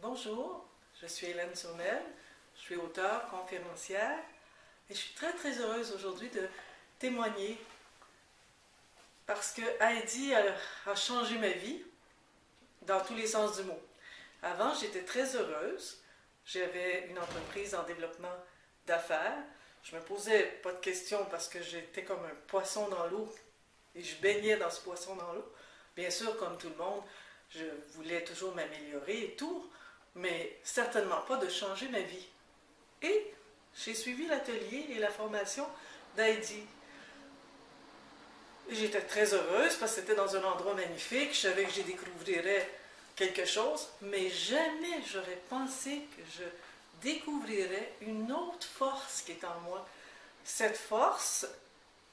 Bonjour, je suis Hélène Sommel, je suis auteure, conférencière et je suis très heureuse aujourd'hui de témoigner parce que Heidi a changé ma vie dans tous les sens du mot. Avant, j'étais très heureuse, j'avais une entreprise en développement d'affaires, je me posais pas de questions parce que j'étais comme un poisson dans l'eau et je baignais dans ce poisson dans l'eau. Bien sûr, comme tout le monde, je voulais toujours m'améliorer et tout, mais certainement pas de changer ma vie. Et j'ai suivi l'atelier et la formation d'Heidi. J'étais très heureuse parce que c'était dans un endroit magnifique, je savais que j'y découvrirais quelque chose, mais jamais j'aurais pensé que je découvrirais une autre force qui est en moi. Cette force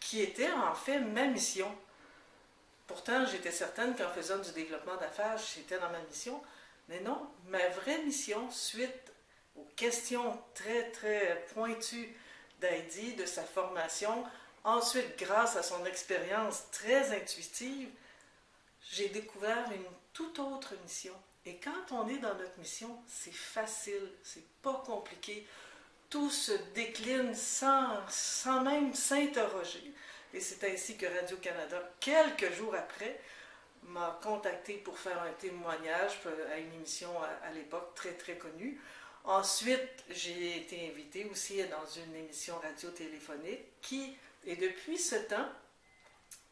qui était en fait ma mission. Pourtant, j'étais certaine qu'en faisant du développement d'affaires, j'étais dans ma mission. Mais non, ma vraie mission, suite aux questions très pointues d'Heidi, de sa formation, ensuite, grâce à son expérience très intuitive, j'ai découvert une toute autre mission. Et quand on est dans notre mission, c'est facile, c'est pas compliqué. Tout se décline sans même s'interroger. Et c'est ainsi que Radio-Canada, quelques jours après, m'a contacté pour faire un témoignage à une émission à l'époque très connue. Ensuite, j'ai été invitée aussi dans une émission radio-téléphonique et depuis ce temps,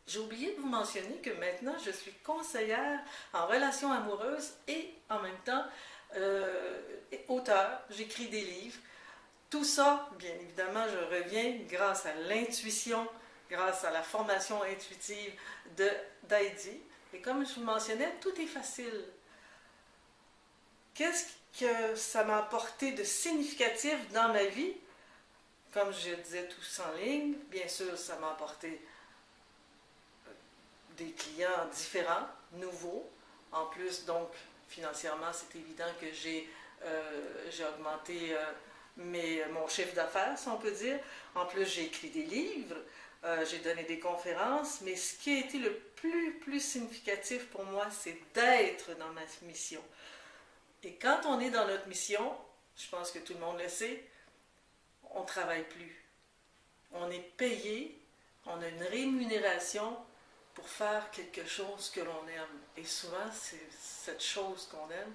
j'ai oublié de vous mentionner que maintenant, je suis conseillère en relations amoureuses et en même temps auteure. J'écris des livres. Tout ça, bien évidemment, je reviens grâce à l'intuition, grâce à la formation intuitive d'Heidi. Et comme je vous mentionnais, tout est facile. Qu'est-ce que ça m'a apporté de significatif dans ma vie? Comme je disais tous en ligne, bien sûr, ça m'a apporté des clients différents, nouveaux. En plus, donc, financièrement, c'est évident que j'ai augmenté mon chiffre d'affaires, si on peut dire. En plus, j'ai écrit des livres, j'ai donné des conférences, mais ce qui a été le plus significatif pour moi, c'est d'être dans ma mission. Et quand on est dans notre mission, je pense que tout le monde le sait, on ne travaille plus. On est payé, on a une rémunération pour faire quelque chose que l'on aime. Et souvent, c'est cette chose qu'on aime,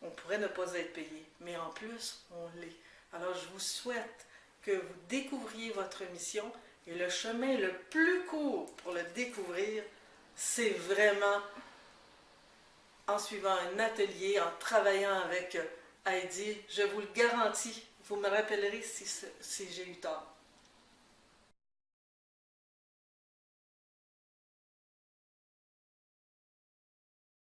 on pourrait ne pas être payé, mais en plus, on l'est. Alors, je vous souhaite que vous découvriez votre mission et le chemin le plus court pour le découvrir, c'est vraiment en suivant un atelier, en travaillant avec Heidi. Je vous le garantis, vous me rappellerez si j'ai eu tort.